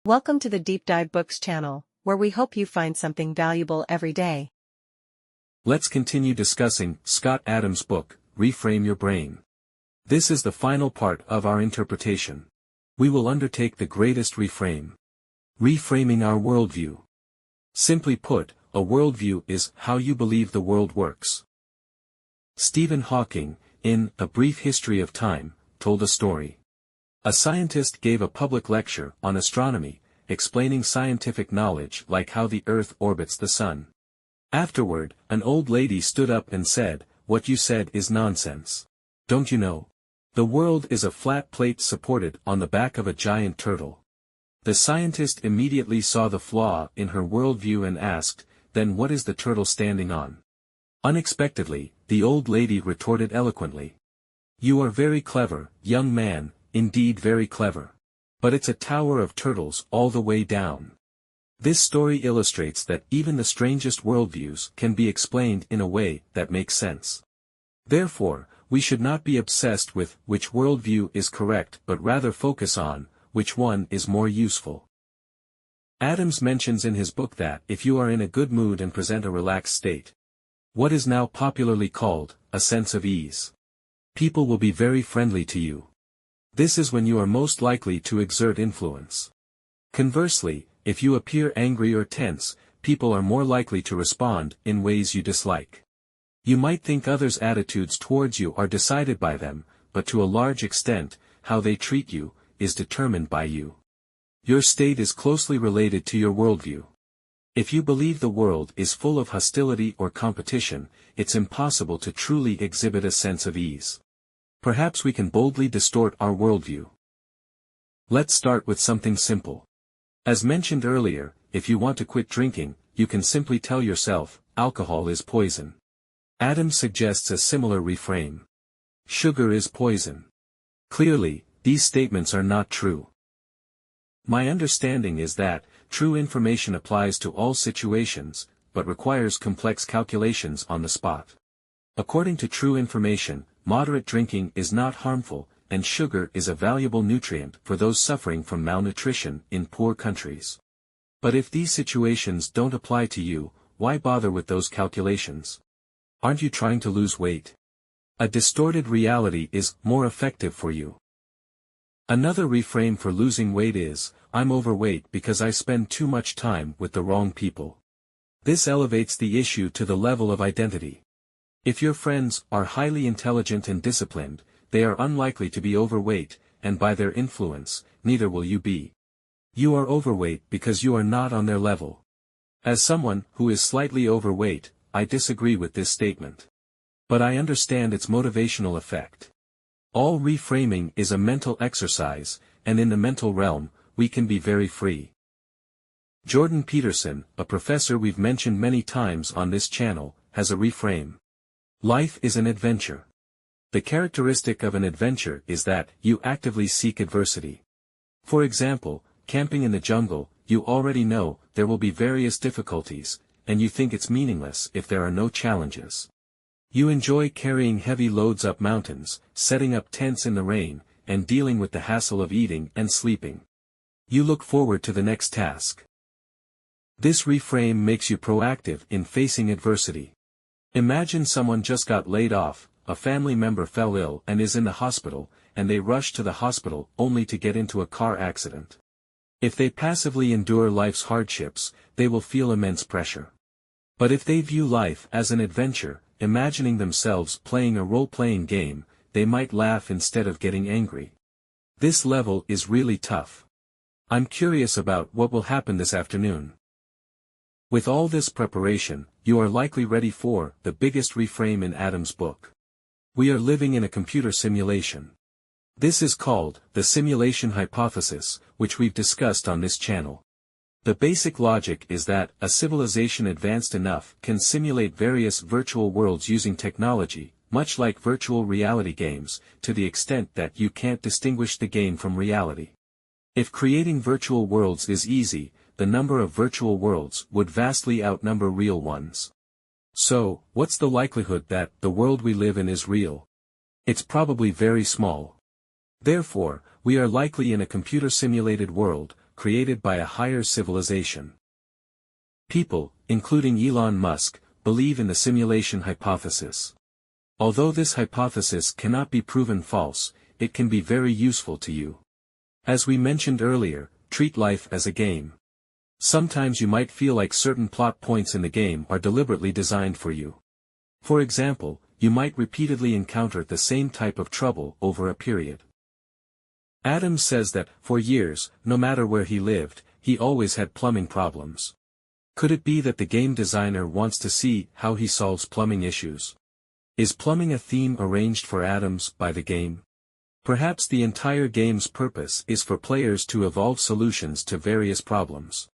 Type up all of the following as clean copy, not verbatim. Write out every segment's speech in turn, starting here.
Welcome to the Deep Dive Books channel, where we hope you find something valuable every day. Let's continue discussing Scott Adams' book, Reframe Your Brain. This is the final part of our interpretation. We will undertake the greatest reframe. Reframing our worldview. Simply put, a worldview is how you believe the world works. Stephen Hawking, in A Brief History of Time, told a story. A scientist gave a public lecture on astronomy, explaining scientific knowledge like how the Earth orbits the Sun. Afterward, an old lady stood up and said, "What you said is nonsense. Don't you know? The world is a flat plate supported on the back of a giant turtle." The scientist immediately saw the flaw in her worldview and asked, "Then what is the turtle standing on?" Unexpectedly, the old lady retorted eloquently. "You are very clever, young man, indeed very clever. But it's a tower of turtles all the way down." This story illustrates that even the strangest worldviews can be explained in a way that makes sense. Therefore, we should not be obsessed with which worldview is correct but rather focus on which one is more useful. Adams mentions in his book that if you are in a good mood and present a relaxed state, what is now popularly called a sense of ease, people will be very friendly to you. This is when you are most likely to exert influence. Conversely, if you appear angry or tense, people are more likely to respond in ways you dislike. You might think others' attitudes towards you are decided by them, but to a large extent, how they treat you is determined by you. Your state is closely related to your worldview. If you believe the world is full of hostility or competition, it's impossible to truly exhibit a sense of ease. Perhaps we can boldly distort our worldview. Let's start with something simple. As mentioned earlier, if you want to quit drinking, you can simply tell yourself, alcohol is poison. Adams suggests a similar reframe. Sugar is poison. Clearly, these statements are not true. My understanding is that, true information applies to all situations, but requires complex calculations on the spot. According to true information, moderate drinking is not harmful, and sugar is a valuable nutrient for those suffering from malnutrition in poor countries. But if these situations don't apply to you, why bother with those calculations? Aren't you trying to lose weight? A distorted reality is more effective for you. Another reframe for losing weight is, I'm overweight because I spend too much time with the wrong people. This elevates the issue to the level of identity. If your friends are highly intelligent and disciplined, they are unlikely to be overweight, and by their influence, neither will you be. You are overweight because you are not on their level. As someone who is slightly overweight, I disagree with this statement. But I understand its motivational effect. All reframing is a mental exercise, and in the mental realm, we can be very free. Jordan Peterson, a professor we've mentioned many times on this channel, has a reframe. Life is an adventure. The characteristic of an adventure is that you actively seek adversity. For example, camping in the jungle, you already know there will be various difficulties, and you think it's meaningless if there are no challenges. You enjoy carrying heavy loads up mountains, setting up tents in the rain, and dealing with the hassle of eating and sleeping. You look forward to the next task. This reframe makes you proactive in facing adversity. Imagine someone just got laid off, a family member fell ill and is in the hospital, and they rush to the hospital only to get into a car accident. If they passively endure life's hardships, they will feel immense pressure. But if they view life as an adventure, imagining themselves playing a role-playing game, they might laugh instead of getting angry. This level is really tough. I'm curious about what will happen this afternoon. With all this preparation, you are likely ready for the biggest reframe in Adams' book. We are living in a computer simulation. This is called the simulation hypothesis, which we've discussed on this channel. The basic logic is that a civilization advanced enough can simulate various virtual worlds using technology, much like virtual reality games, to the extent that you can't distinguish the game from reality. If creating virtual worlds is easy, the number of virtual worlds would vastly outnumber real ones. So, what's the likelihood that the world we live in is real? It's probably very small. Therefore, we are likely in a computer-simulated world, created by a higher civilization. People, including Elon Musk, believe in the simulation hypothesis. Although this hypothesis cannot be proven false, it can be very useful to you. As we mentioned earlier, treat life as a game. Sometimes you might feel like certain plot points in the game are deliberately designed for you. For example, you might repeatedly encounter the same type of trouble over a period. Adams says that, for years, no matter where he lived, he always had plumbing problems. Could it be that the game designer wants to see how he solves plumbing issues? Is plumbing a theme arranged for Adams by the game? Perhaps the entire game's purpose is for players to evolve solutions to various problems.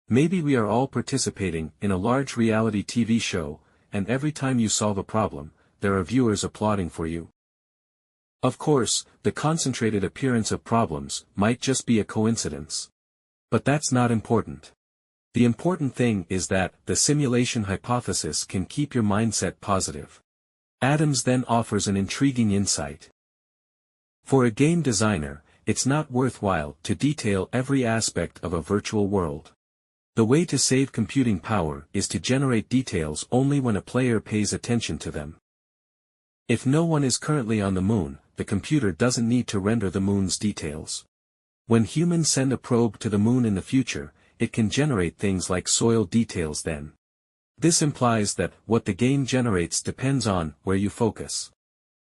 Maybe we are all participating in a large reality TV show, and every time you solve a problem, there are viewers applauding for you. Of course, the concentrated appearance of problems might just be a coincidence. But that's not important. The important thing is that the simulation hypothesis can keep your mindset positive. Adams then offers an intriguing insight. For a game designer, it's not worthwhile to detail every aspect of a virtual world. The way to save computing power is to generate details only when a player pays attention to them. If no one is currently on the moon, the computer doesn't need to render the moon's details. When humans send a probe to the moon in the future, it can generate things like soil details then. This implies that what the game generates depends on where you focus.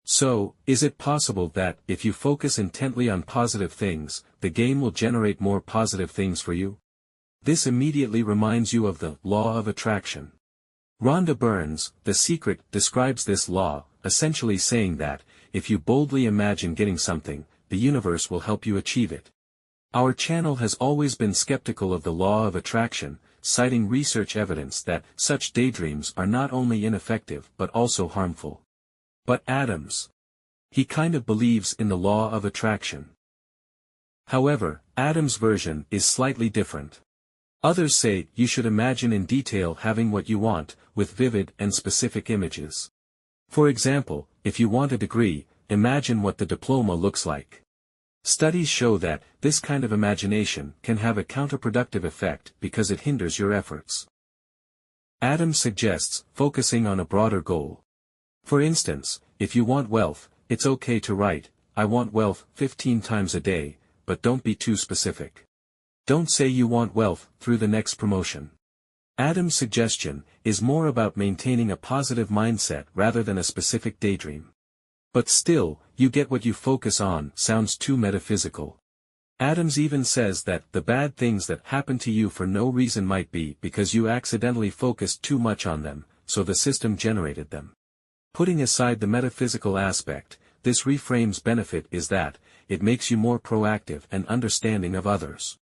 So, is it possible that if you focus intently on positive things, the game will generate more positive things for you? This immediately reminds you of the law of attraction. Rhonda Byrne's The Secret describes this law, essentially saying that, if you boldly imagine getting something, the universe will help you achieve it. Our channel has always been skeptical of the law of attraction, citing research evidence that such daydreams are not only ineffective but also harmful. But Adams, he kind of believes in the law of attraction. However, Adams' version is slightly different. Others say you should imagine in detail having what you want, with vivid and specific images. For example, if you want a degree, imagine what the diploma looks like. Studies show that this kind of imagination can have a counterproductive effect because it hinders your efforts. Adams suggests focusing on a broader goal. For instance, if you want wealth, it's okay to write, "I want wealth 15 times a day," but don't be too specific. Don't say you want wealth through the next promotion. Adams' suggestion is more about maintaining a positive mindset rather than a specific daydream. But still, you get what you focus on sounds too metaphysical. Adams even says that the bad things that happen to you for no reason might be because you accidentally focused too much on them, so the system generated them. Putting aside the metaphysical aspect, this reframe's benefit is that it makes you more proactive and understanding of others.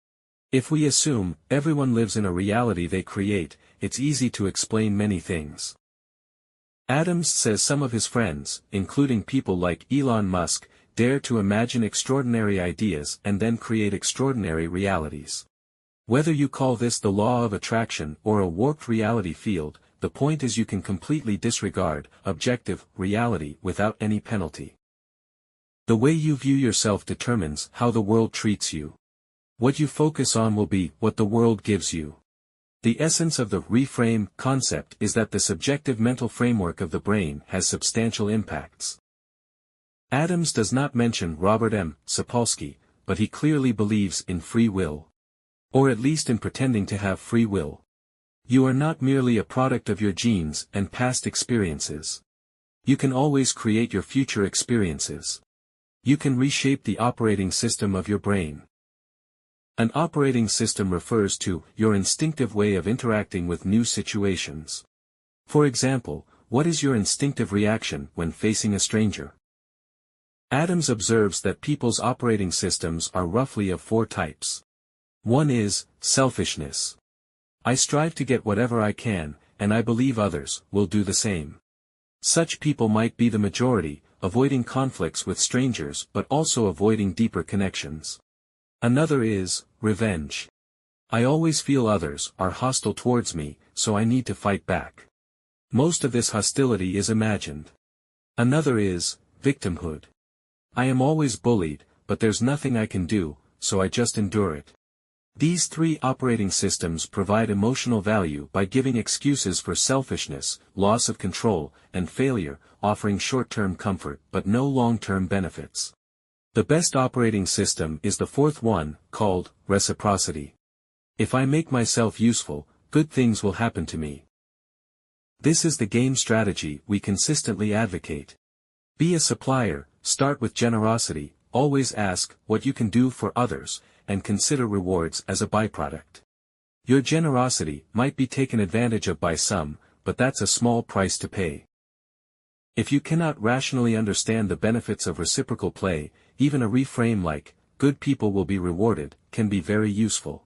If we assume everyone lives in a reality they create, it's easy to explain many things. Adams says some of his friends, including people like Elon Musk, dare to imagine extraordinary ideas and then create extraordinary realities. Whether you call this the law of attraction or a warped reality field, the point is you can completely disregard objective reality without any penalty. The way you view yourself determines how the world treats you. What you focus on will be what the world gives you. The essence of the reframe concept is that the subjective mental framework of the brain has substantial impacts. Adams does not mention Robert M. Sapolsky, but he clearly believes in free will. Or at least in pretending to have free will. You are not merely a product of your genes and past experiences. You can always create your future experiences. You can reshape the operating system of your brain. An operating system refers to your instinctive way of interacting with new situations. For example, what is your instinctive reaction when facing a stranger? Adams observes that people's operating systems are roughly of 4 types. One is selfishness. I strive to get whatever I can, and I believe others will do the same. Such people might be the majority, avoiding conflicts with strangers but also avoiding deeper connections. Another is revenge. I always feel others are hostile towards me, so I need to fight back. Most of this hostility is imagined. Another is victimhood. I am always bullied, but there's nothing I can do, so I just endure it. These three operating systems provide emotional value by giving excuses for selfishness, loss of control, and failure, offering short-term comfort but no long-term benefits. The best operating system is the fourth one, called reciprocity. If I make myself useful, good things will happen to me. This is the game strategy we consistently advocate. Be a supplier, start with generosity, always ask what you can do for others, and consider rewards as a byproduct. Your generosity might be taken advantage of by some, but that's a small price to pay. If you cannot rationally understand the benefits of reciprocal play, even a reframe like, "good people will be rewarded," can be very useful.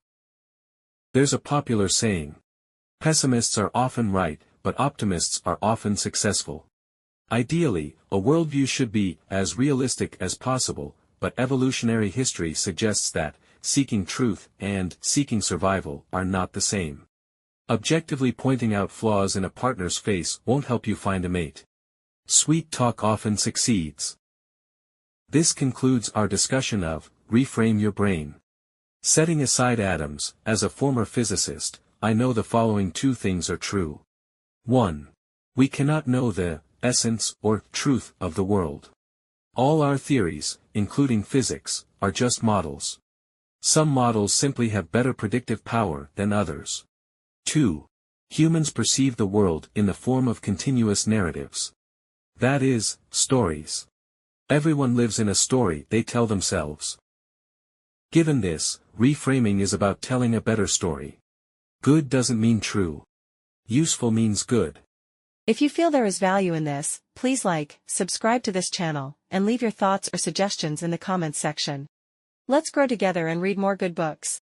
There's a popular saying. Pessimists are often right, but optimists are often successful. Ideally, a worldview should be as realistic as possible, but evolutionary history suggests that seeking truth and seeking survival are not the same. Objectively pointing out flaws in a partner's face won't help you find a mate. Sweet talk often succeeds. This concludes our discussion of Reframe Your Brain. Setting aside atoms, as a former physicist, I know the following two things are true. 1. We cannot know the essence or truth of the world. All our theories, including physics, are just models. Some models simply have better predictive power than others. 2. Humans perceive the world in the form of continuous narratives. That is, stories. Everyone lives in a story they tell themselves. Given this, reframing is about telling a better story. Good doesn't mean true. Useful means good. If you feel there is value in this, please like, subscribe to this channel, and leave your thoughts or suggestions in the comments section. Let's grow together and read more good books.